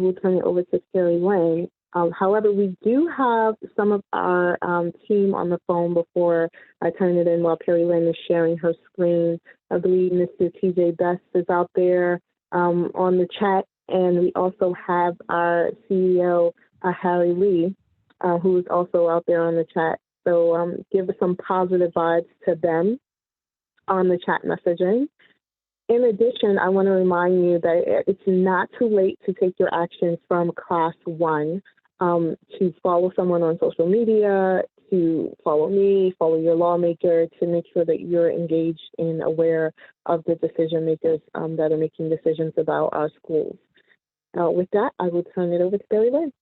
we'll turn it over to Carrie Lynn. However, we do have some of our team on the phone before I turn it in while Carrie Lynn is sharing her screen. I believe Mr. TJ Best is out there on the chat, and we also have our CEO, Harry Lee, who is also out there on the chat. So give some positive vibes to them on the chat messaging. In addition, I want to remind you that it's not too late to take your actions from class 1, to follow someone on social media, to follow me, follow your lawmaker, to make sure that you're engaged and aware of the decision makers that are making decisions about our schools. With that, I will turn it over to Barry Lynn.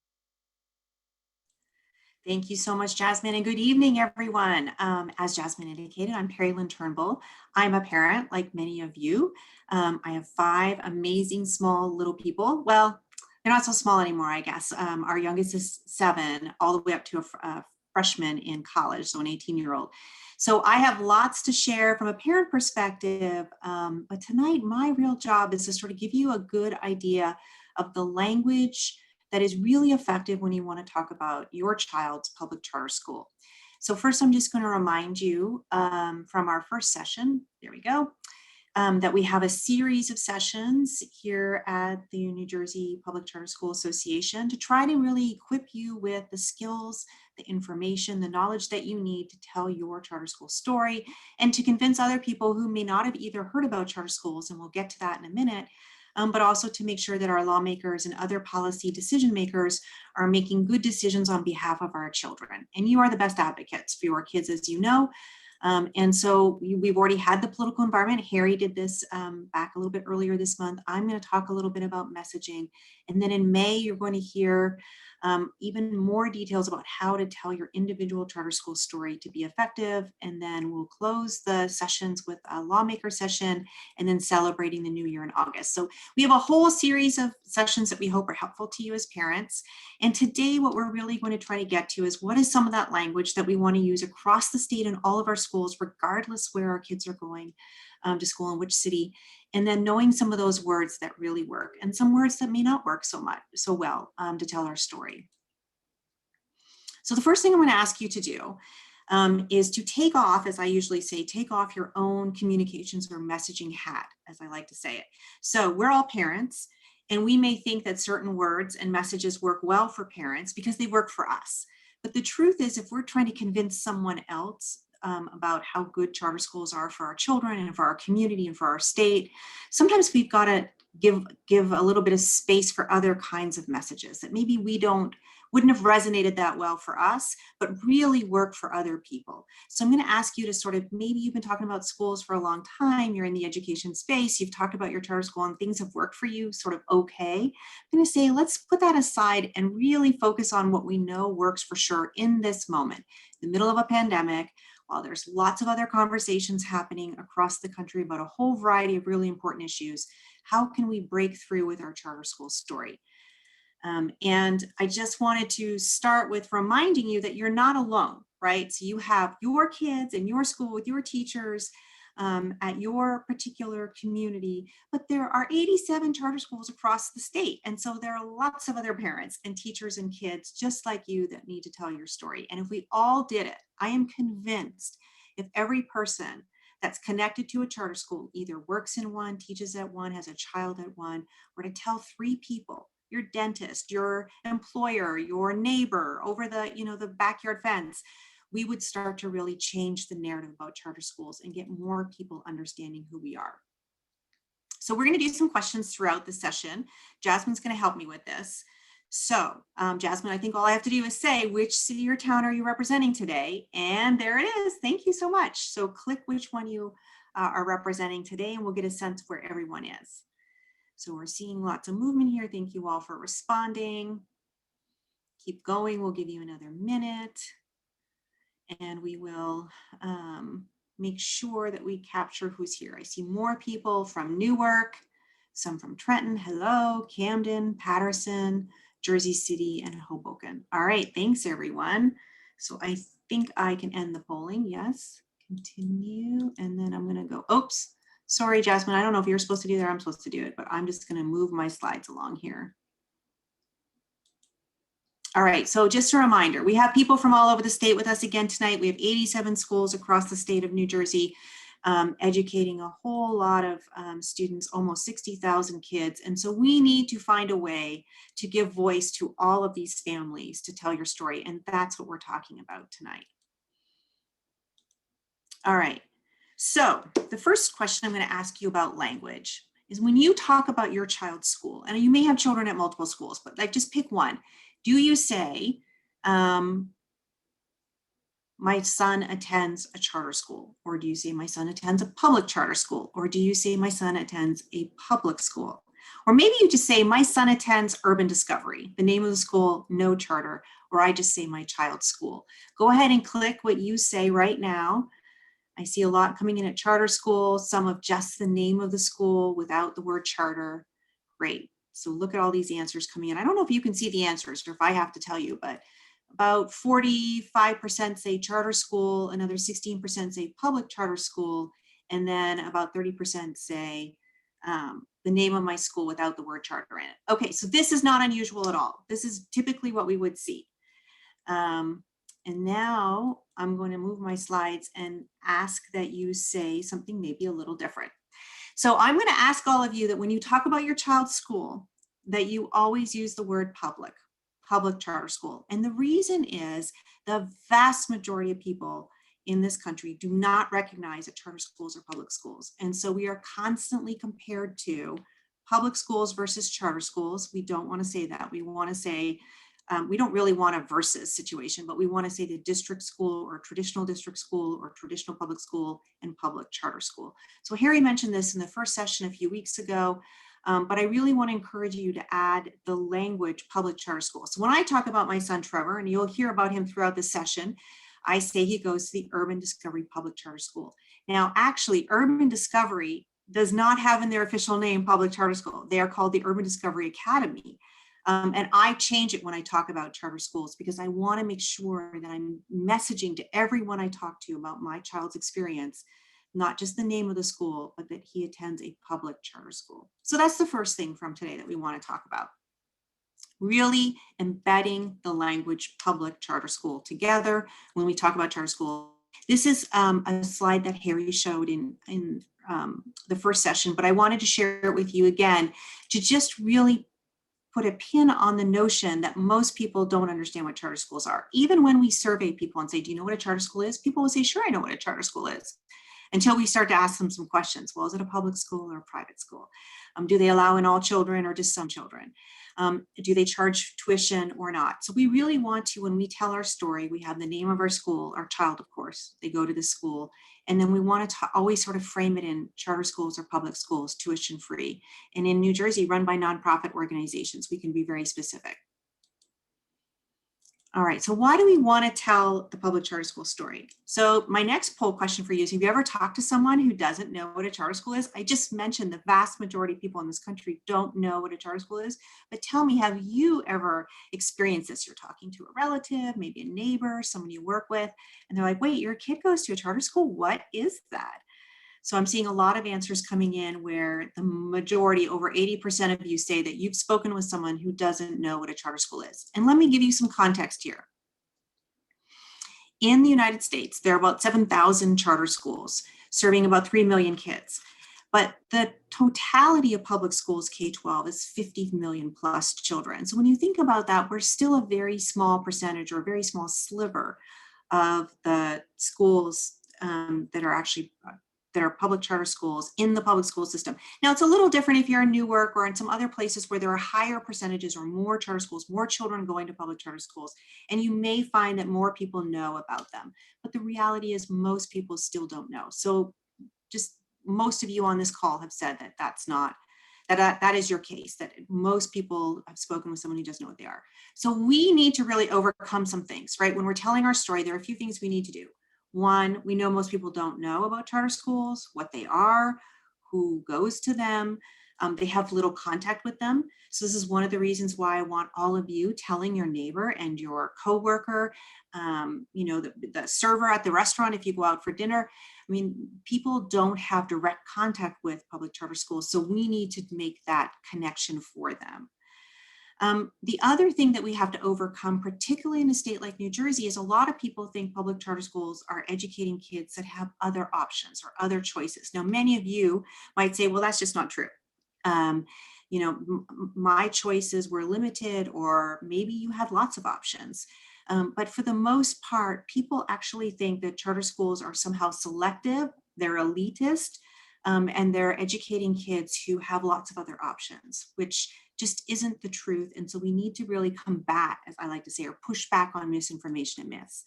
Thank you so much, Jasmine, and good evening, everyone. As Jasmine indicated, I'm Perry Lynn Turnbull. I'm a parent, like many of you. I have 5 amazing small little people. Well, they're not so small anymore, I guess. Our youngest is 7, all the way up to a freshman in college, so an 18-year-old. So I have lots to share from a parent perspective, but tonight my real job is to sort of give you a good idea of the language that is really effective when you want to talk about your child's public charter school. So first, I'm just going to remind you from our first session, there we go, that we have a series of sessions here at the New Jersey Public Charter School Association to try to really equip you with the skills, the information, the knowledge that you need to tell your charter school story, and to convince other people who may not have either heard about charter schools, and we'll get to that in a minute, but also to make sure that our lawmakers and other policy decision makers are making good decisions on behalf of our children. And you are the best advocates for your kids, as you know. And so we've already had the political environment. Harry did this back a little bit earlier this month. I'm going to talk a little bit about messaging. And then in May, you're going to hear even more details about how to tell your individual charter school story to be effective. And then we'll close the sessions with a lawmaker session and then celebrating the new year in August. So we have a whole series of sessions that we hope are helpful to you as parents. And today, what we're really going to try to get to is what is some of that language that we want to use across the state in all of our schools, regardless where our kids are going to school and which city. And then knowing some of those words that really work and some words that may not work so well to tell our story. So the first thing I'm going to ask you to do is to take off, as I usually say, take off your own communications or messaging hat, as I like to say it. So we're all parents, and we may think that certain words and messages work well for parents because they work for us. But the truth is, if we're trying to convince someone else about how good charter schools are for our children and for our community and for our state, sometimes we've got to give a little bit of space for other kinds of messages that maybe wouldn't have resonated that well for us, but really work for other people. So I'm going to ask you to sort of, maybe you've been talking about schools for a long time, you're in the education space, you've talked about your charter school and things have worked for you sort of okay. I'm going to say, let's put that aside and really focus on what we know works for sure in this moment, in the middle of a pandemic, while there's lots of other conversations happening across the country about a whole variety of really important issues. How can we break through with our charter school story? And I just wanted to start with reminding you that you're not alone, right? So you have your kids in your school with your teachers at your particular community, but there are 87 charter schools across the state. And so there are lots of other parents and teachers and kids just like you that need to tell your story. And if we all did it, I am convinced if every person that's connected to a charter school either works in one, teaches at one, has a child at one, were to tell 3 people, your dentist, your employer, your neighbor over the backyard fence, we would start to really change the narrative about charter schools and get more people understanding who we are. So we're going to do some questions throughout the session. Jasmine's going to help me with this. So Jasmine, I think all I have to do is say, which city or town are you representing today? And there it is. Thank you so much. So click which one you are representing today and we'll get a sense of where everyone is. So we're seeing lots of movement here. Thank you all for responding. Keep going. We'll give you another minute. And we will make sure that we capture who's here. I see more people from Newark, some from Trenton, hello, Camden, Patterson, Jersey City, and Hoboken. All right, thanks everyone. So I think I can end the polling, yes, continue, and then I'm gonna go, oops, sorry, Jasmine, I don't know if you're supposed to do that or I'm supposed to do it, but I'm just gonna move my slides along here. All right, so just a reminder, we have people from all over the state with us again tonight. We have 87 schools across the state of New Jersey, educating a whole lot of students, almost 60,000 kids. And so we need to find a way to give voice to all of these families to tell your story. And that's what we're talking about tonight. All right, so the first question I'm going to ask you about language is when you talk about your child's school, and you may have children at multiple schools, but like just pick one. Do you say, my son attends a charter school? Or do you say my son attends a public charter school? Or do you say my son attends a public school? Or maybe you just say my son attends Urban Discovery, the name of the school, no charter, or I just say my child's school. Go ahead and click what you say right now. I see a lot coming in at charter school, some of just the name of the school without the word charter. Great. So look at all these answers coming in. I don't know if you can see the answers or if I have to tell you, but about 45% say charter school, another 16% say public charter school, and then about 30% say the name of my school without the word charter in it. Okay, so this is not unusual at all. This is typically what we would see. And now I'm going to move my slides and ask that you say something maybe a little different. So I'm going to ask all of you that when you talk about your child's school, that you always use the word public charter school. And the reason is the vast majority of people in this country do not recognize that charter schools are public schools. And so we are constantly compared to public schools versus charter schools. We don't want to say that. We want to say, we don't really want a versus situation, but we want to say the district school or traditional district school or traditional public school and public charter school. So Harry mentioned this in the first session a few weeks ago, but I really want to encourage you to add the language public charter school. So when I talk about my son Trevor, and you'll hear about him throughout the session, I say he goes to the Urban Discovery Public Charter School. Now, actually, Urban Discovery does not have in their official name public charter school. They are called the Urban Discovery Academy. And I change it when I talk about charter schools because I want to make sure that I'm messaging to everyone I talk to about my child's experience, not just the name of the school, but that he attends a public charter school. So that's the first thing from today that we want to talk about. Really embedding the language public charter school together when we talk about charter school. This is a slide that Harry showed in the first session, but I wanted to share it with you again to just really put a pin on the notion that most people don't understand what charter schools are. Even when we survey people and say, do you know what a charter school is? People will say, sure, I know what a charter school is. Until we start to ask them some questions. Well, is it a public school or a private school? Do they allow in all children or just some children? Do they charge tuition or not? So we really want to, when we tell our story, we have the name of our school, our child, of course, they go to the school. And then we want to always sort of frame it in charter schools or public schools, tuition free. And in New Jersey, run by nonprofit organizations, we can be very specific. All right, so why do we want to tell the public charter school story? So my next poll question for you is, have you ever talked to someone who doesn't know what a charter school is? I just mentioned the vast majority of people in this country don't know what a charter school is, but tell me, have you ever experienced this? You're talking to a relative, maybe a neighbor, someone you work with, and they're like, wait, your kid goes to a charter school? What is that? So I'm seeing a lot of answers coming in where the majority, over 80% of you say that you've spoken with someone who doesn't know what a charter school is. And let me give you some context here. In the United States, there are about 7,000 charter schools serving about 3 million kids. But the totality of public schools, K-12, is 50 million plus children. So when you think about that, we're still a very small percentage or a very small sliver of the schools that are actually that are public charter schools in the public school system. Now, it's a little different if you're in Newark or in some other places where there are higher percentages or more charter schools, more children going to public charter schools, and you may find that more people know about them. But the reality is most people still don't know. So just most of you on this call have said that that's not, that is your case, that most people have spoken with someone who doesn't know what they are. So we need to really overcome some things, right? When we're telling our story, there are a few things we need to do. One, we know most people don't know about charter schools, what they are, who goes to them. They have little contact with them. So this is one of the reasons why I want all of you telling your neighbor and your coworker, the server at the restaurant, if you go out for dinner. I mean, people don't have direct contact with public charter schools, so we need to make that connection for them. The other thing that we have to overcome, particularly in a state like New Jersey, is a lot of people think public charter schools are educating kids that have other options or other choices. Now, many of you might say, well, that's just not true. You know, my choices were limited, or maybe you had lots of options. But for the most part, people actually think that charter schools are somehow selective, they're elitist, and they're educating kids who have lots of other options, which just isn't the truth. And so we need to really combat, as I like to say, or push back on misinformation and myths.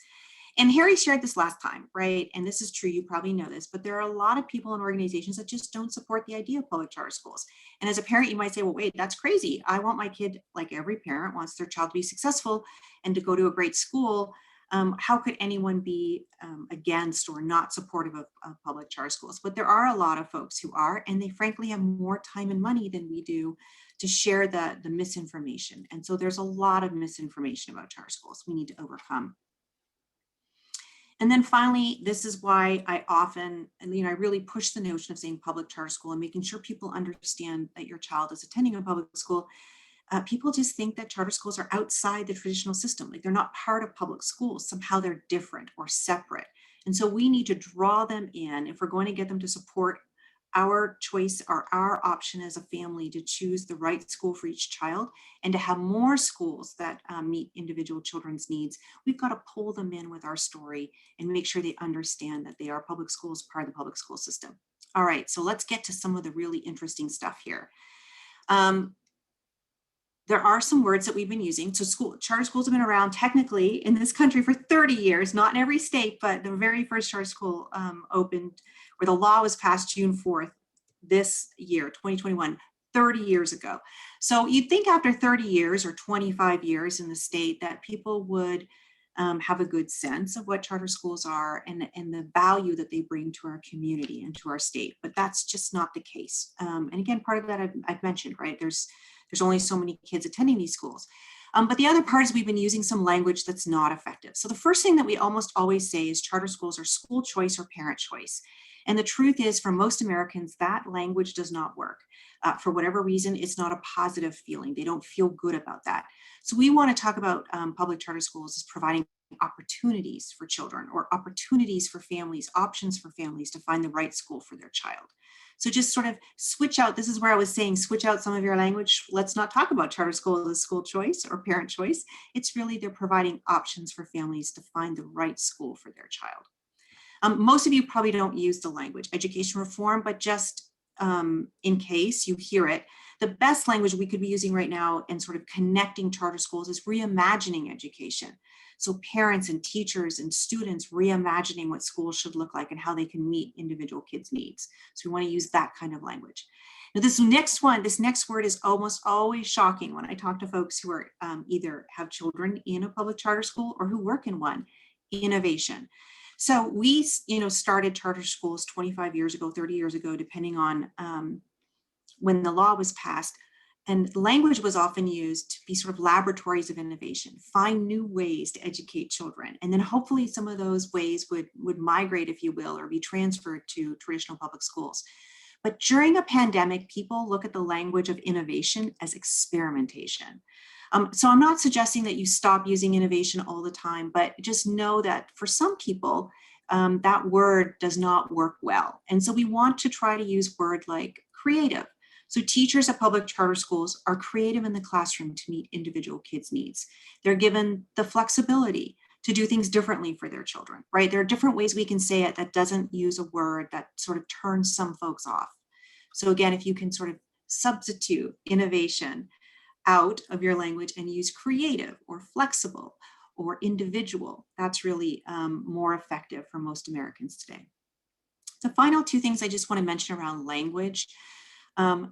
And Harry shared this last time, right? And this is true, you probably know this, but there are a lot of people and organizations that just don't support the idea of public charter schools. And as a parent, you might say, well, wait, that's crazy. I want my kid, like every parent wants their child to be successful and to go to a great school. How could anyone be against or not supportive of public charter schools? But there are a lot of folks who are, and they frankly have more time and money than we do to share the misinformation. And so there's a lot of misinformation about charter schools we need to overcome. And then finally, this is why I often, I really push the notion of saying public charter school and making sure people understand that your child is attending a public school. People just think that charter schools are outside the traditional system, like they're not part of public schools. Somehow they're different or separate. And so we need to draw them in if we're going to get them to support our choice or our option as a family to choose the right school for each child and to have more schools that meet individual children's needs. We've got to pull them in with our story and make sure they understand that they are public schools, part of the public school system. All right, so let's get to some of the really interesting stuff here. There are some words that we've been using. So charter schools have been around technically in this country for 30 years, not in every state, but the very first charter school opened, or the law was passed June 4th this year, 2021, 30 years ago. So you'd think after 30 years or 25 years in the state that people would have a good sense of what charter schools are and the value that they bring to our community and to our state, but that's just not the case. And again, part of that I've mentioned, right? There's only so many kids attending these schools. But the other part is we've been using some language that's not effective. So the first thing that we almost always say is charter schools are school choice or parent choice. And the truth is, for most Americans, that language does not work. For whatever reason, it's not a positive feeling. They don't feel good about that. So we want to talk about public charter schools as providing opportunities for children or opportunities for families, options for families to find the right school for their child. So just sort of switch out, this is where I was saying, switch out some of your language. Let's not talk about charter schools as school choice or parent choice. It's really they're providing options for families to find the right school for their child. Most of you probably don't use the language education reform, but just in case you hear it, the best language we could be using right now and sort of connecting charter schools is reimagining education. So parents and teachers and students reimagining what schools should look like and how they can meet individual kids' needs. So we want to use that kind of language. Now this next word is almost always shocking when I talk to folks who are either have children in a public charter school or who work in one: innovation. So we, started charter schools 25 years ago, 30 years ago, depending on when the law was passed. And language was often used to be sort of laboratories of innovation, find new ways to educate children. And then hopefully some of those ways would migrate, if you will, or be transferred to traditional public schools. But during a pandemic, people look at the language of innovation as experimentation. So I'm not suggesting that you stop using innovation all the time, but just know that for some people, that word does not work well. And so we want to try to use words like creative. So teachers at public charter schools are creative in the classroom to meet individual kids' needs. They're given the flexibility to do things differently for their children, right? There are different ways we can say it that doesn't use a word that sort of turns some folks off. So again, if you can sort of substitute innovation out of your language and use creative or flexible or individual, that's really more effective for most Americans today. The final two things I just want to mention around language.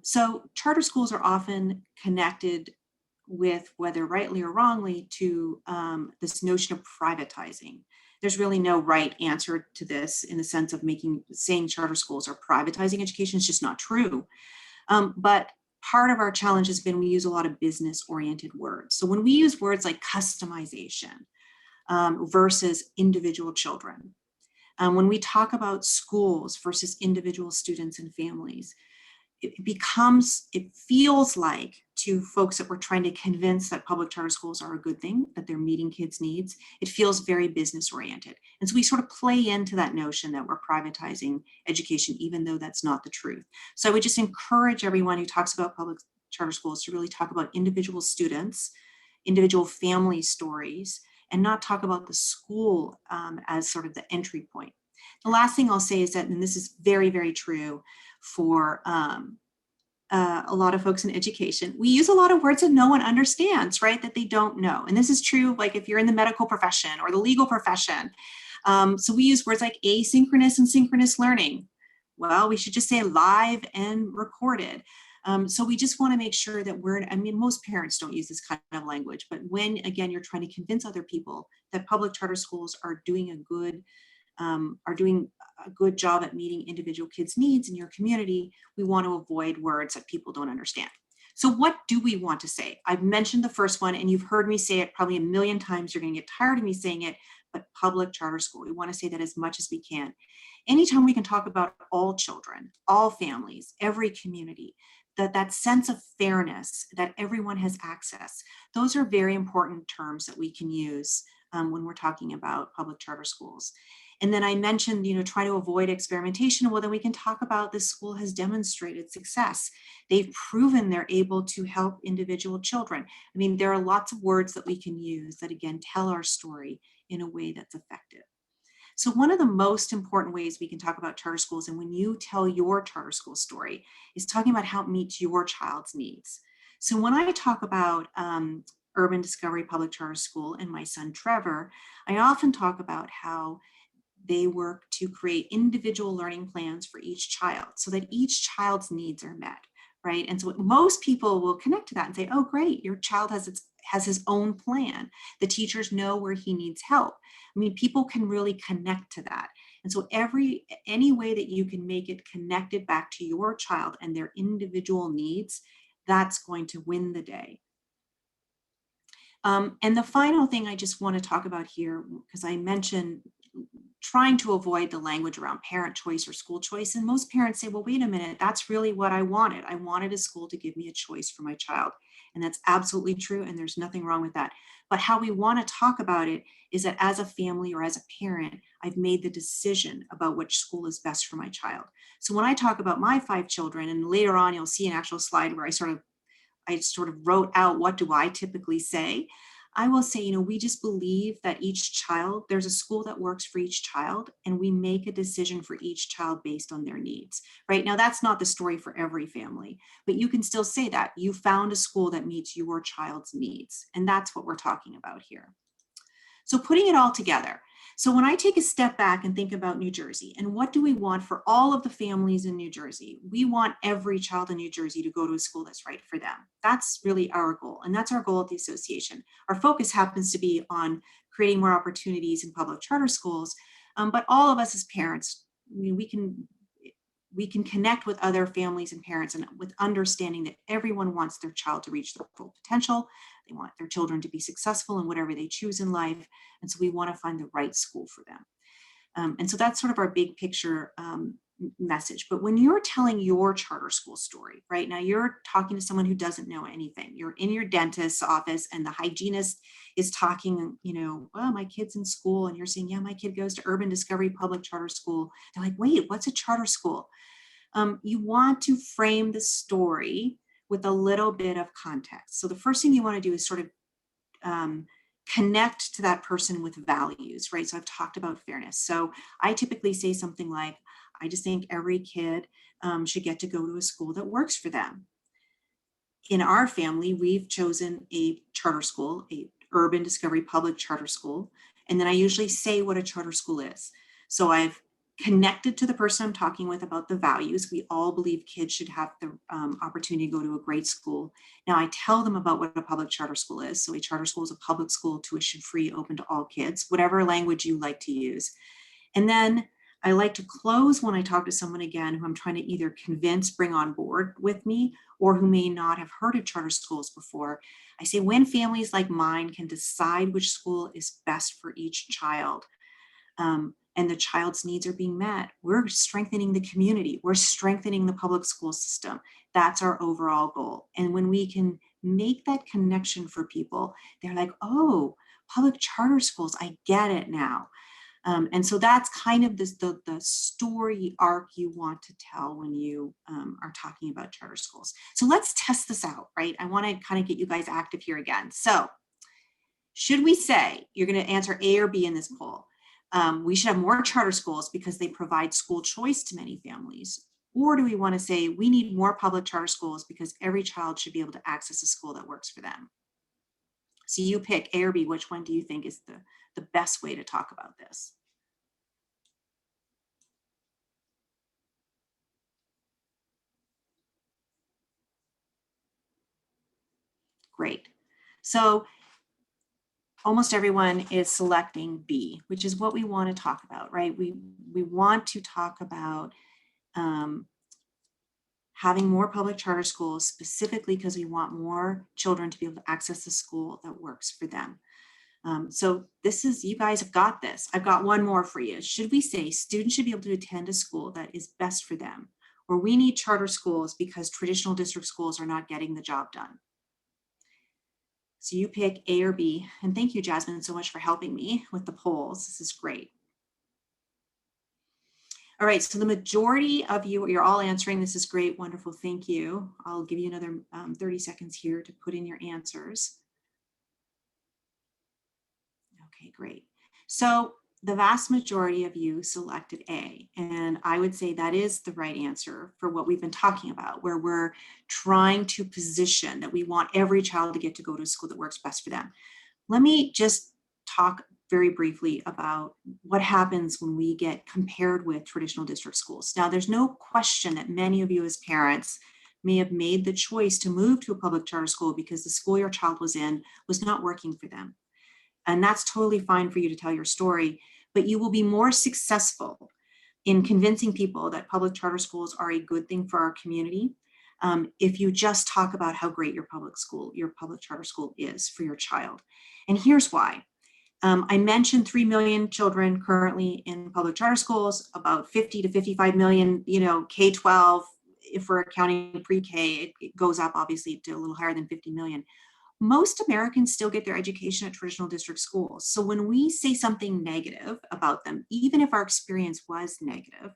So charter schools are often connected with, whether rightly or wrongly, to this notion of privatizing. There's really no right answer to this in the sense of saying charter schools are privatizing education. It's just not true. But part of our challenge has been we use a lot of business-oriented words. So when we use words like customization versus individual children, when we talk about schools versus individual students and families, it feels like to folks that we're trying to convince that public charter schools are a good thing, that they're meeting kids' needs, it feels very business oriented. And so we sort of play into that notion that we're privatizing education, even though that's not the truth. So I would just encourage everyone who talks about public charter schools to really talk about individual students, individual family stories, and not talk about the school as sort of the entry point. The last thing I'll say is that, and this is very, very true for a lot of folks in education, we use a lot of words that no one understands, right? That they don't know. And this is true, like if you're in the medical profession or the legal profession. So we use words like asynchronous and synchronous learning. Well, we should just say live and recorded. So we just want to make sure that most parents don't use this kind of language, but when, again, you're trying to convince other people that public charter schools are doing a good job at meeting individual kids' needs in your community, we want to avoid words that people don't understand. So what do we want to say? I've mentioned the first one, and you've heard me say it probably a million times. You're going to get tired of me saying it, but public charter school. We want to say that as much as we can. Anytime we can talk about all children, all families, every community, that sense of fairness, that everyone has access, those are very important terms that we can use when we're talking about public charter schools. And then I mentioned, try to avoid experimentation. Well, then we can talk about this school has demonstrated success. They've proven they're able to help individual children. I mean, there are lots of words that we can use that, again, tell our story in a way that's effective. So one of the most important ways we can talk about charter schools, and when you tell your charter school story, is talking about how it meets your child's needs. So when I talk about Urban Discovery Public Charter School and my son Trevor, I often talk about how they work to create individual learning plans for each child so that each child's needs are met, right? And so most people will connect to that and say, oh, great, your child has his own plan. The teachers know where he needs help. I mean, people can really connect to that. And so any way that you can make it connected back to your child and their individual needs, that's going to win the day. And the final thing I just want to talk about here, because I mentioned trying to avoid the language around parent choice or school choice. And most parents say, well, wait a minute, that's really what I wanted. I wanted a school to give me a choice for my child. And that's absolutely true. And there's nothing wrong with that. But how we want to talk about it is that as a family or as a parent, I've made the decision about which school is best for my child. So when I talk about my 5 children, and later on, you'll see an actual slide where I sort of wrote out what do I typically say. I will say, we just believe that each child, there's a school that works for each child, and we make a decision for each child based on their needs, right? Now, that's not the story for every family, but you can still say that you found a school that meets your child's needs. And that's what we're talking about here. So putting it all together. So when I take a step back and think about New Jersey, and what do we want for all of the families in New Jersey? We want every child in New Jersey to go to a school that's right for them. That's really our goal. And that's our goal at the association. Our focus happens to be on creating more opportunities in public charter schools. But all of us as parents, we can connect with other families and parents, and with understanding that everyone wants their child to reach their full potential. They want their children to be successful in whatever they choose in life. And so we want to find the right school for them. And so that's sort of our big picture message. But when you're telling your charter school story, right now, you're talking to someone who doesn't know anything. You're in your dentist's office and the hygienist is talking, well, my kid's in school. And you're saying, yeah, my kid goes to Urban Discovery Public Charter School. They're like, wait, what's a charter school? You want to frame the story with a little bit of context. So the first thing you want to do is sort of connect to that person with values, right? So I've talked about fairness. So I typically say something like, I just think every kid should get to go to a school that works for them. In our family, we've chosen a charter school, a Urban Discovery Public Charter School. And then I usually say what a charter school is. So I've connected to the person I'm talking with about the values. We all believe kids should have the opportunity to go to a great school. Now I tell them about what a public charter school is. So a charter school is a public school, tuition free, open to all kids, whatever language you like to use. And then I like to close when I talk to someone again who I'm trying to either convince, bring on board with me, or who may not have heard of charter schools before. I say, when families like mine can decide which school is best for each child, and the child's needs are being met, we're strengthening the community. We're strengthening the public school system. That's our overall goal. And when we can make that connection for people. They're like, oh, public charter schools, I get it now. And so that's kind of the story arc you want to tell when you are talking about charter schools. So let's test this out, right? I want to kind of get you guys active here again. So should we say, you're going to answer A or B in this poll, we should have more charter schools because they provide school choice to many families? Or do we want to say we need more public charter schools because every child should be able to access a school that works for them? So you pick A or B. Which one do you think is the best way to talk about this? Great. So almost everyone is selecting B, which is what we want to talk about, right? We want to talk about having more public charter schools specifically because we want more children to be able to access a school that works for them. So this is, you guys have got this. I've got one more for you. Should we say students should be able to attend a school that is best for them? Or we need charter schools because traditional district schools are not getting the job done? So you pick A or B. And thank you, Jasmine, so much for helping me with the polls. This is great. All right, so the majority of you, you're all answering. This is great, wonderful, thank you. I'll give you another 30 seconds here to put in your answers. Okay, great. So the vast majority of you selected A, and I would say that is the right answer for what we've been talking about, where we're trying to position that we want every child to get to go to a school that works best for them. Let me just talk very briefly about what happens when we get compared with traditional district schools. Now, there's no question that many of you as parents may have made the choice to move to a public charter school because the school your child was in was not working for them. And that's totally fine for you to tell your story, but you will be more successful in convincing people that public charter schools are a good thing for our community if you just talk about how great your public charter school is for your child. And here's why. I mentioned 3 million children currently in public charter schools, about 50 to 55 million, K-12. If we're counting pre-K, it goes up obviously to a little higher than 50 million. Most Americans still get their education at traditional district schools. So when we say something negative about them, even if our experience was negative,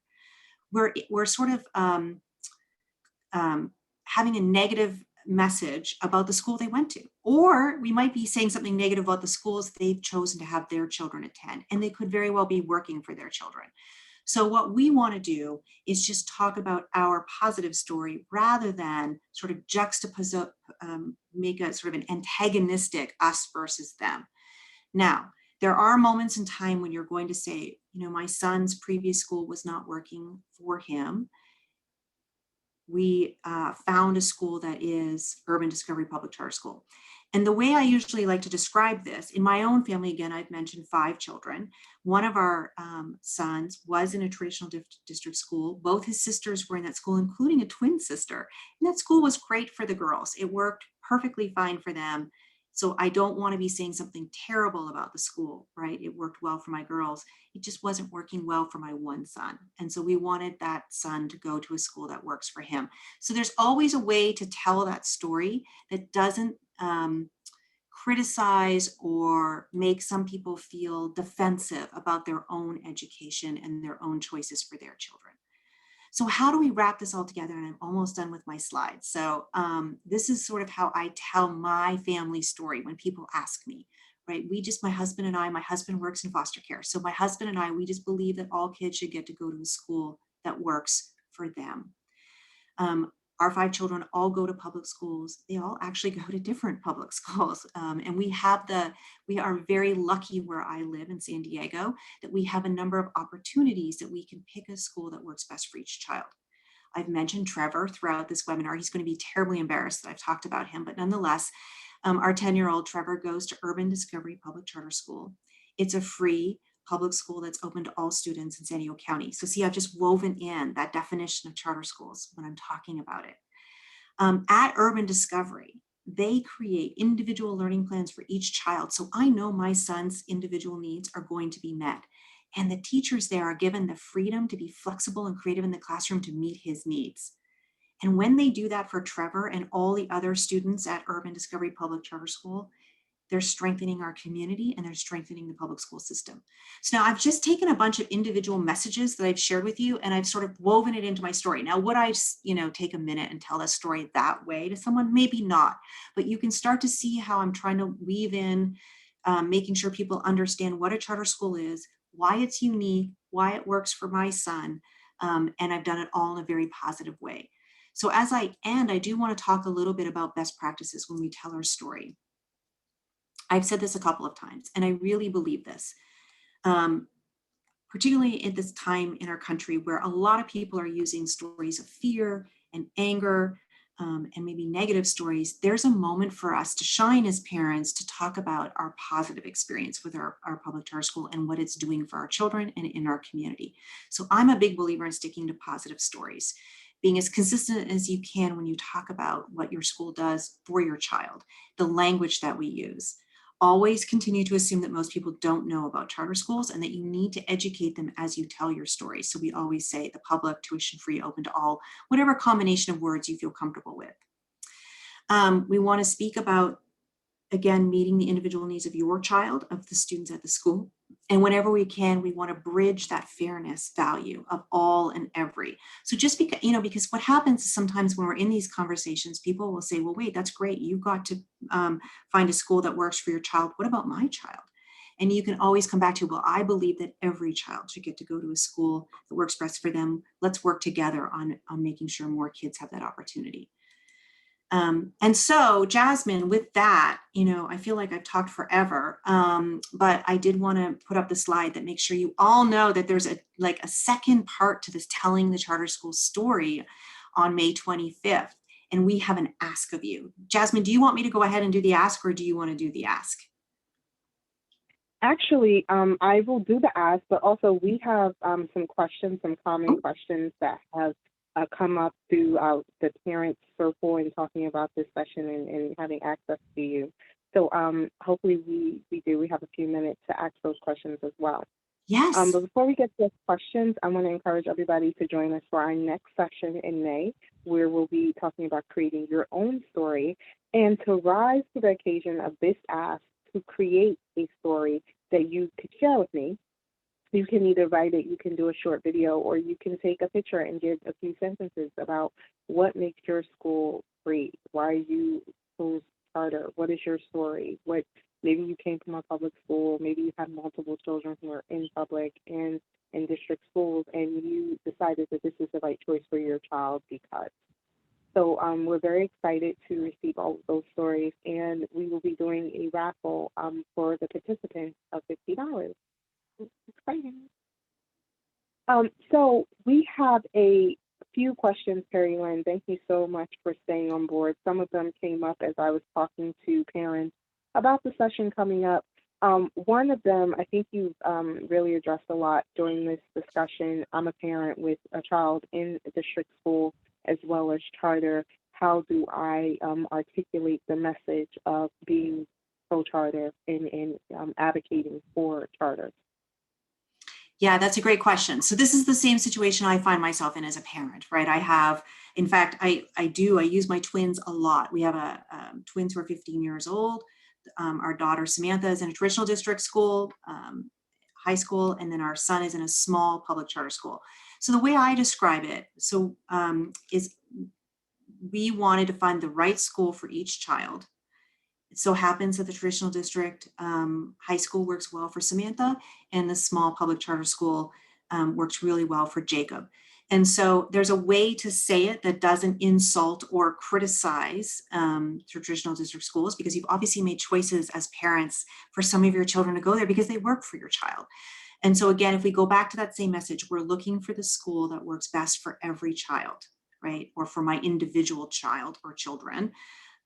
we're sort of having a negative message about the school they went to. Or we might be saying something negative about the schools they've chosen to have their children attend, and they could very well be working for their children. So what we want to do is just talk about our positive story rather than sort of juxtapose, make a sort of an antagonistic us versus them. Now, there are moments in time when you're going to say, my son's previous school was not working for him. We found a school that is Urban Discovery Public Charter School. And the way I usually like to describe this, in my own family, again, I've mentioned 5 children. One of our sons was in a traditional district school. Both his sisters were in that school, including a twin sister. And that school was great for the girls. It worked perfectly fine for them. So I don't want to be saying something terrible about the school, right? It worked well for my girls. It just wasn't working well for my one son. And so we wanted that son to go to a school that works for him. So there's always a way to tell that story that doesn't criticize or make some people feel defensive about their own education and their own choices for their children. So how do we wrap this all together? And I'm almost done with my slides. So this is sort of how I tell my family story when people ask me, right? My husband and I, my husband works in foster care. So my husband and I, we just believe that all kids should get to go to a school that works for them. Our 5 children all go to public schools. They all actually go to different public schools. And we are very lucky where I live in San Diego that we have a number of opportunities that we can pick a school that works best for each child. I've mentioned Trevor throughout this webinar. He's going to be terribly embarrassed that I've talked about him, but nonetheless, our 10-year-old Trevor goes to Urban Discovery Public Charter School. It's a free public school that's open to all students in San Diego County. So see, I've just woven in that definition of charter schools when I'm talking about it. At Urban Discovery, they create individual learning plans for each child. So I know my son's individual needs are going to be met. And the teachers there are given the freedom to be flexible and creative in the classroom to meet his needs. And when they do that for Trevor and all the other students at Urban Discovery Public Charter School, they're strengthening our community and they're strengthening the public school system. So now I've just taken a bunch of individual messages that I've shared with you and I've sort of woven it into my story. Now, would I, take a minute and tell a story that way to someone? Maybe not, but you can start to see how I'm trying to weave in, making sure people understand what a charter school is, why it's unique, why it works for my son. And I've done it all in a very positive way. So as I end, I do want to talk a little bit about best practices when we tell our story. I've said this a couple of times, and I really believe this, particularly at this time in our country where a lot of people are using stories of fear and anger and maybe negative stories. There's a moment for us to shine as parents to talk about our positive experience with our public charter school and what it's doing for our children and in our community. So I'm a big believer in sticking to positive stories, being as consistent as you can when you talk about what your school does for your child, the language that we use. Always continue to assume that most people don't know about charter schools and that you need to educate them as you tell your story. So we always say the public, tuition-free, open to all, whatever combination of words you feel comfortable with. We want to speak about, again, meeting the individual needs of your child, of the students at the school. And whenever we can, we want to bridge that fairness value of all and every. So just because, because what happens is sometimes when we're in these conversations, people will say, well, wait, that's great. You got to find a school that works for your child. What about my child? And you can always come back to, well, I believe that every child should get to go to a school that works best for them. Let's work together on making sure more kids have that opportunity. And so, Jasmine, with that, I feel like I've talked forever, but I did want to put up the slide that makes sure you all know that there's a second part to this telling the charter school story on May 25th. And we have an ask of you. Jasmine, do you want me to go ahead and do the ask, or do you want to do the ask? Actually, I will do the ask, but also we have some questions, some common questions that have come up through the parent circle and talking about this session and having access to you. So hopefully we do. We have a few minutes to ask those questions as well. Yes. But before we get to those questions, I want to encourage everybody to join us for our next session in May, where we'll be talking about creating your own story and to rise to the occasion of this ask to create a story that you could share with me. You can either write it, you can do a short video, or you can take a picture and give a few sentences about what makes your school great, why you chose charter, what is your story, what maybe you came from a public school, maybe you have multiple children who are in public and in district schools, and you decided that this is the right choice for your child because. So we're very excited to receive all of those stories, and we will be doing a raffle for the participants of $50. Exciting. So we have a few questions, Perry Lynn. Thank you so much for staying on board. Some of them came up as I was talking to parents about the session coming up. One of them, I think you've really addressed a lot during this discussion. I'm a parent with a child in a district school as well as charter. How do I articulate the message of being pro-charter and advocating for charter? Yeah, that's a great question. So this is the same situation I find myself in as a parent, right? I have, in fact, I use my twins a lot. We have twins who are 15 years old. Our daughter Samantha is in a traditional district school, high school, and then our son is in a small public charter school. So the way I describe it, is we wanted to find the right school for each child. It so happens that the traditional district high school works well for Samantha, and the small public charter school works really well for Jacob. And so there's a way to say it that doesn't insult or criticize traditional district schools, because you've obviously made choices as parents for some of your children to go there because they work for your child. And so again, if we go back to that same message, we're looking for the school that works best for every child, right? Or for my individual child or children.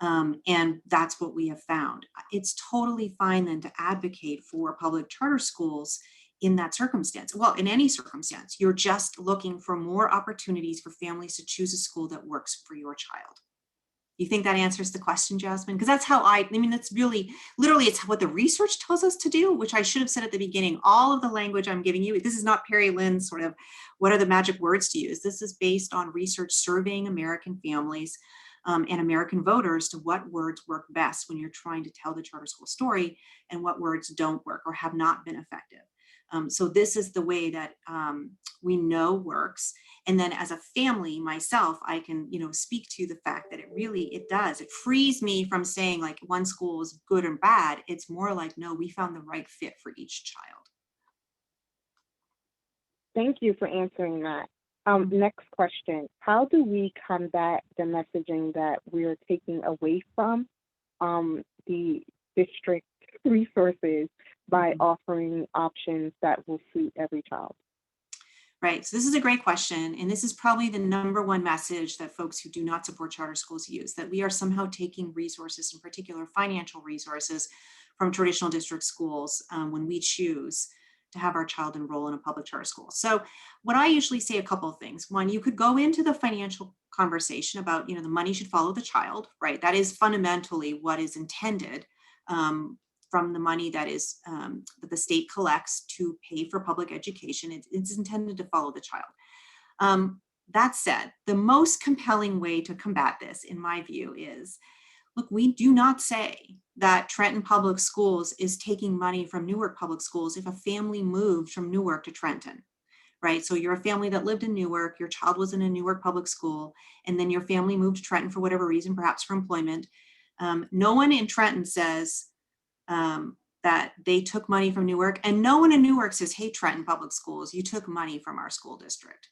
And that's what we have found. It's totally fine then to advocate for public charter schools in that circumstance. Well, in any circumstance, you're just looking for more opportunities for families to choose a school that works for your child. You think that answers the question, Jasmine? Because that's how I mean, that's really, literally, it's what the research tells us to do, which I should have said at the beginning. All of the language I'm giving you, this is not Perry Lynn's sort of, what are the magic words to use? This is based on research surveying American families and American voters to what words work best when you're trying to tell the charter school story and what words don't work or have not been effective. So this is the way that we know works. And then as a family, myself, I can, speak to the fact that it does. It frees me from saying like one school is good or bad. It's more like, no, we found the right fit for each child. Thank you for answering that. Next question. How do we combat the messaging that we're taking away from the district resources by offering options that will suit every child? Right. So this is a great question. And this is probably the number one message that folks who do not support charter schools use, that we are somehow taking resources, in particular financial resources, from traditional district schools when we choose to have our child enroll in a public charter school. So what I usually say, a couple of things. One, you could go into the financial conversation about, the money should follow the child, right? That is fundamentally what is intended from the money that is that the state collects to pay for public education. It's intended to follow the child. That said, the most compelling way to combat this, in my view, is, look, we do not say that Trenton Public Schools is taking money from Newark Public Schools if a family moved from Newark to Trenton, right? So you're a family that lived in Newark, your child was in a Newark public school, and then your family moved to Trenton for whatever reason, perhaps for employment. No one in Trenton says that they took money from Newark, and no one in Newark says, hey, Trenton Public Schools, you took money from our school district.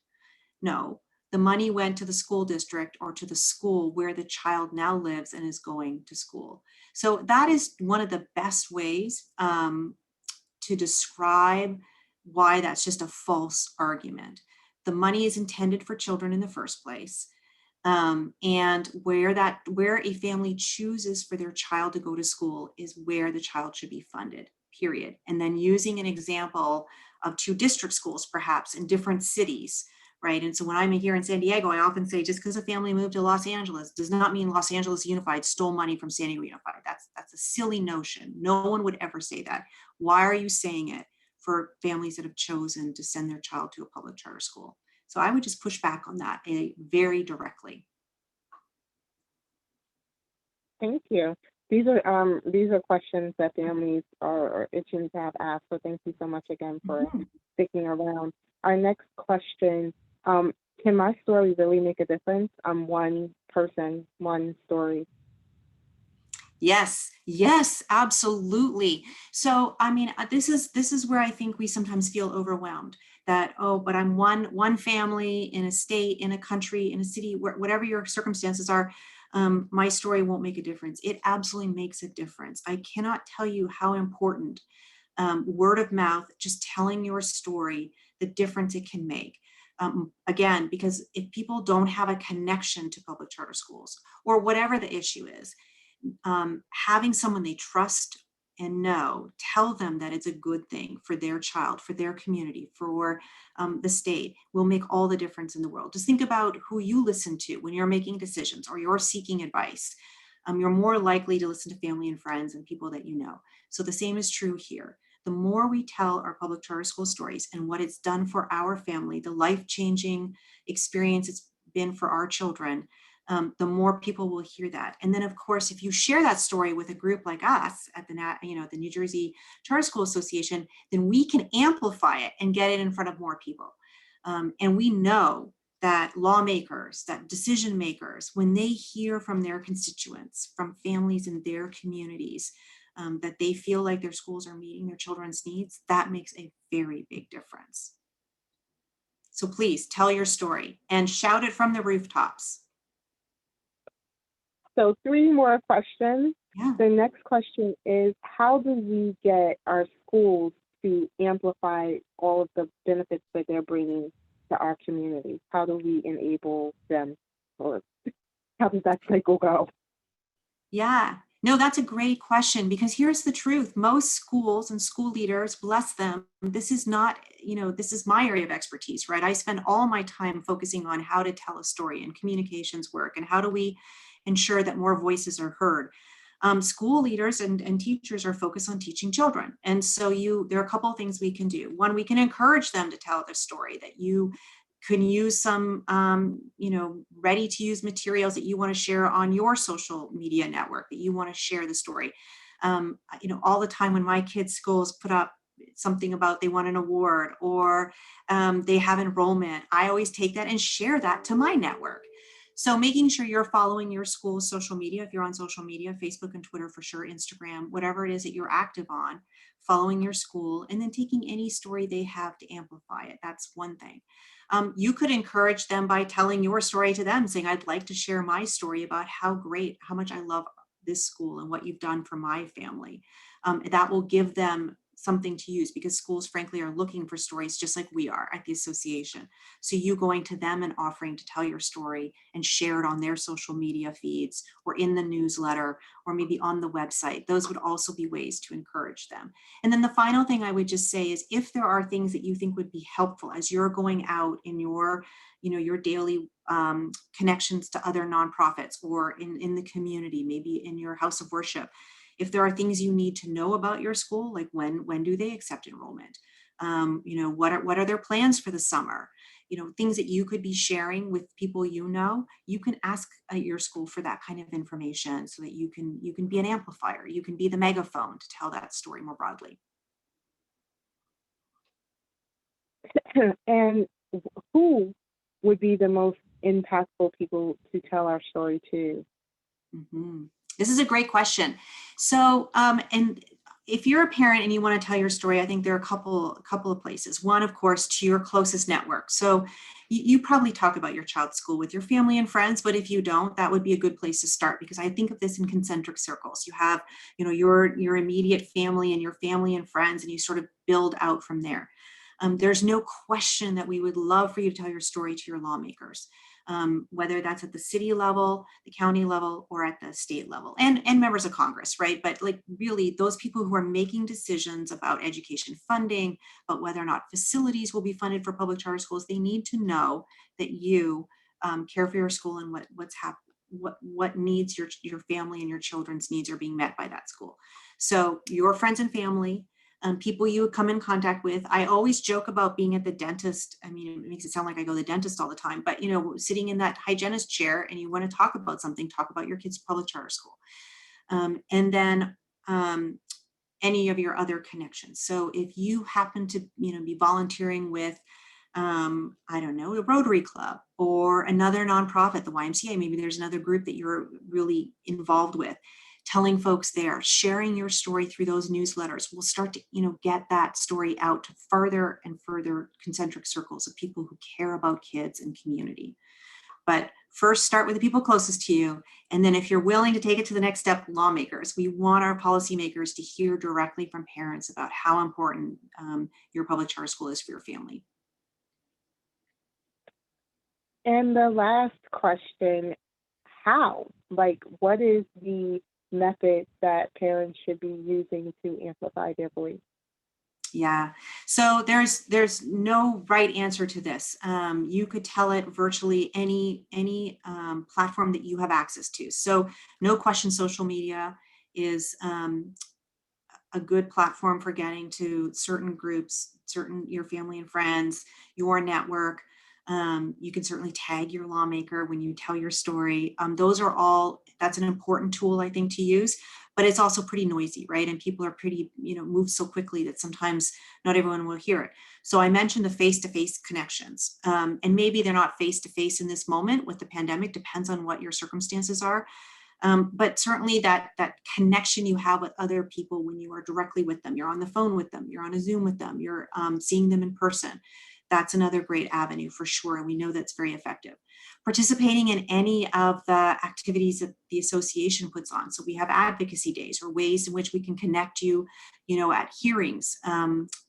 No, the money went to the school district or to the school where the child now lives and is going to school. So that is one of the best ways to describe why that's just a false argument. The money is intended for children in the first place. And where a family chooses for their child to go to school is where the child should be funded, period. And then using an example of two district schools, perhaps in different cities, right? And so when I'm here in San Diego, I often say, just because a family moved to Los Angeles does not mean Los Angeles Unified stole money from San Diego Unified. That's a silly notion. No one would ever say that. Why are you saying it for families that have chosen to send their child to a public charter school? So I would just push back on that very directly. Thank you. These are questions that families are itching to have asked. So thank you so much again for sticking around. Our next question: can my story really make a difference? I'm one person, one story. Yes, absolutely. So, I mean, this is where I think we sometimes feel overwhelmed that, oh, but I'm one family in a state, in a country, in a city, whatever your circumstances are, my story won't make a difference. It absolutely makes a difference. I cannot tell you how important word of mouth, just telling your story, the difference it can make. Again, because if people don't have a connection to public charter schools or whatever the issue is, having someone they trust and know tell them that it's a good thing for their child, for their community, for the state will make all the difference in the world. Just think about who you listen to when you're making decisions or you're seeking advice. You're more likely to listen to family and friends and people that you know. So the same is true here. The more we tell our public charter school stories and what it's done for our family, the life-changing experience it's been for our children, the more people will hear that. And then, of course, if you share that story with a group like us at the New Jersey Charter School Association, then we can amplify it and get it in front of more people. And we know that lawmakers, that decision makers, when they hear from their constituents, from families in their communities, that they feel like their schools are meeting their children's needs, that makes a very big difference. So please tell your story and shout it from the rooftops. So 3 more questions. Yeah. The next question is, how do we get our schools to amplify all of the benefits that they're bringing to our communities? How do we enable them, or how does that cycle go? Yeah, no, that's a great question, because here's the truth. Most schools and school leaders, bless them, this is not, this is my area of expertise, right? I spend all my time focusing on how to tell a story and communications work and how do we ensure that more voices are heard. School leaders and teachers are focused on teaching children. And so there are a couple of things we can do. One, we can encourage them to tell their story, that you can use some, ready to use materials that you want to share on your social media network, that you want to share the story. All the time when my kids' schools put up something about they won an award or they have enrollment, I always take that and share that to my network. So making sure you're following your school's social media, if you're on social media, Facebook and Twitter for sure, Instagram, whatever it is that you're active on, following your school, and then taking any story they have to amplify it. That's one thing. You could encourage them by telling your story to them, saying, I'd like to share my story about how much I love this school and what you've done for my family. That will give them something to use, because schools frankly are looking for stories just like we are at the association. So you going to them and offering to tell your story and share it on their social media feeds or in the newsletter or maybe on the website, those would also be ways to encourage them. And then the final thing I would just say is, if there are things that you think would be helpful as you're going out in your daily connections to other nonprofits or in the community, maybe in your house of worship, if there are things you need to know about your school, like when do they accept enrollment? What are their plans for the summer? Things that you could be sharing with people, you can ask your school for that kind of information so that you can be an amplifier. You can be the megaphone to tell that story more broadly. And who would be the most impactful people to tell our story to? Mm-hmm. This is a great question. So, and if you're a parent and you want to tell your story, I think there are a couple of places. One, of course, to your closest network. So you probably talk about your child's school with your family and friends, but if you don't, that would be a good place to start, because I think of this in concentric circles. You have, your immediate family and your family and friends, and you sort of build out from there. There's no question that we would love for you to tell your story to your lawmakers. Whether that's at the city level, the county level, or at the state level, and members of Congress, right? But like really those people who are making decisions about education funding, about whether or not facilities will be funded for public charter schools, they need to know that you care for your school and what needs your family and your children's needs are being met by that school. So your friends and family, people you would come in contact with. I always joke about being at the dentist. I mean, it makes it sound like I go to the dentist all the time, but sitting in that hygienist chair and you want to talk about something, talk about your kid's public charter school. And then any of your other connections. So if you happen to, be volunteering with, I don't know, a Rotary Club or another nonprofit, the YMCA, maybe there's another group that you're really involved with, telling folks there, sharing your story through those newsletters will start to, get that story out to further and further concentric circles of people who care about kids and community. But first, start with the people closest to you. And then if you're willing to take it to the next step, lawmakers. We want our policymakers to hear directly from parents about how important your public charter school is for your family. And the last question, how? Like, what is the method that parents should be using to amplify their voice? Yeah, so there's no right answer to this. You could tell it virtually any platform that you have access to. So no question, social media is a good platform for getting to certain groups, your family and friends, your network. You can certainly tag your lawmaker when you tell your story. That's an important tool, I think, to use, but it's also pretty noisy, right? And people are pretty, move so quickly that sometimes not everyone will hear it. So I mentioned the face-to-face connections, and maybe they're not face-to-face in this moment with the pandemic, depends on what your circumstances are. But certainly that connection you have with other people when you are directly with them, you're on the phone with them, you're on a Zoom with them, you're seeing them in person. That's another great avenue for sure. And we know that's very effective. Participating in any of the activities that the association puts on. So we have advocacy days or ways in which we can connect you, at hearings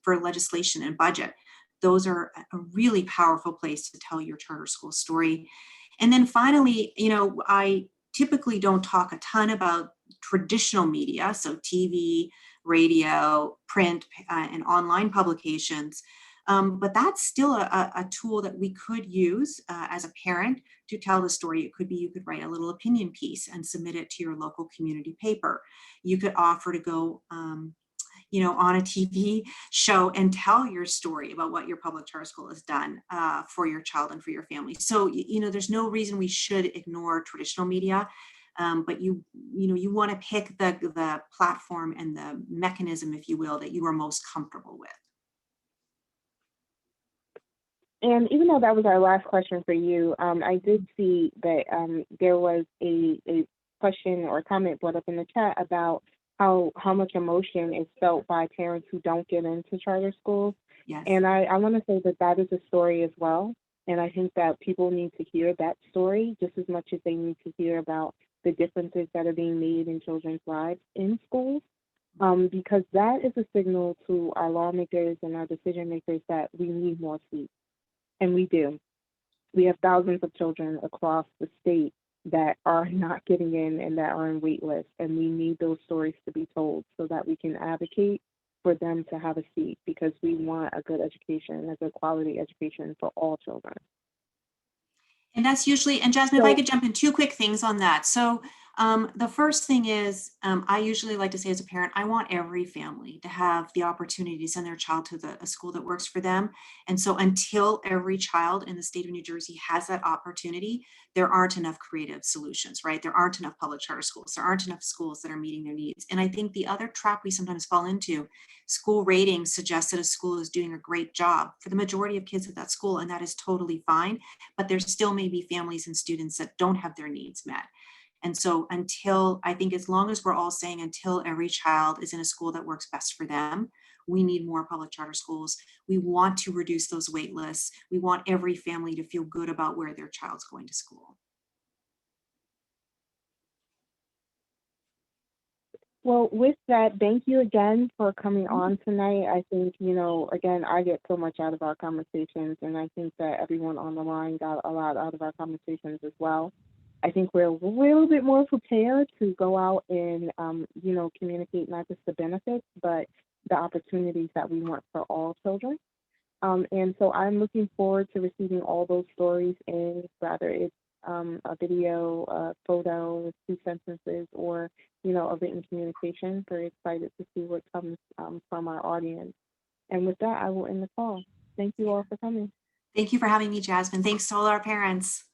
for legislation and budget. Those are a really powerful place to tell your charter school story. And then finally, I typically don't talk a ton about traditional media, so TV, radio, print, and online publications. But that's still a tool that we could use as a parent to tell the story. It could be you could write a little opinion piece and submit it to your local community paper. You could offer to go on a TV show and tell your story about what your public charter school has done for your child and for your family. So, there's no reason we should ignore traditional media, but you want to pick the platform and the mechanism, if you will, that you are most comfortable with. And even though that was our last question for you, I did see that there was a question or comment brought up in the chat about how much emotion is felt by parents who don't get into charter schools. Yes. And I want to say that that is a story as well. And I think that people need to hear that story just as much as they need to hear about the differences that are being made in children's lives in schools. Because that is a signal to our lawmakers and our decision makers that we need more seats. And we do. We have thousands of children across the state that are not getting in and that are in wait lists. And we need those stories to be told so that we can advocate for them to have a seat, because we want a good education, a good quality education for all children. And that's usually, and Jasmine, if I could jump in 2 quick things on that. So the first thing is, I usually like to say as a parent, I want every family to have the opportunity to send their child to a school that works for them. And so until every child in the state of New Jersey has that opportunity, there aren't enough creative solutions, right? There aren't enough public charter schools. There aren't enough schools that are meeting their needs. And I think the other trap we sometimes fall into, school ratings suggest that a school is doing a great job for the majority of kids at that school, and that is totally fine. But there still may be families and students that don't have their needs met. And so I think as long as we're all saying until every child is in a school that works best for them, we need more public charter schools. We want to reduce those wait lists. We want every family to feel good about where their child's going to school. Well, with that, thank you again for coming on tonight. I think, again, I get so much out of our conversations, and I think that everyone on the line got a lot out of our conversations as well. I think we're a little bit more prepared to go out and, communicate not just the benefits, but the opportunities that we want for all children. And so I'm looking forward to receiving all those stories in, whether it's a video, a photo, 2 sentences, or, a written communication. Very excited to see what comes from our audience. And with that, I will end the call. Thank you all for coming. Thank you for having me, Jasmine. Thanks to all our parents.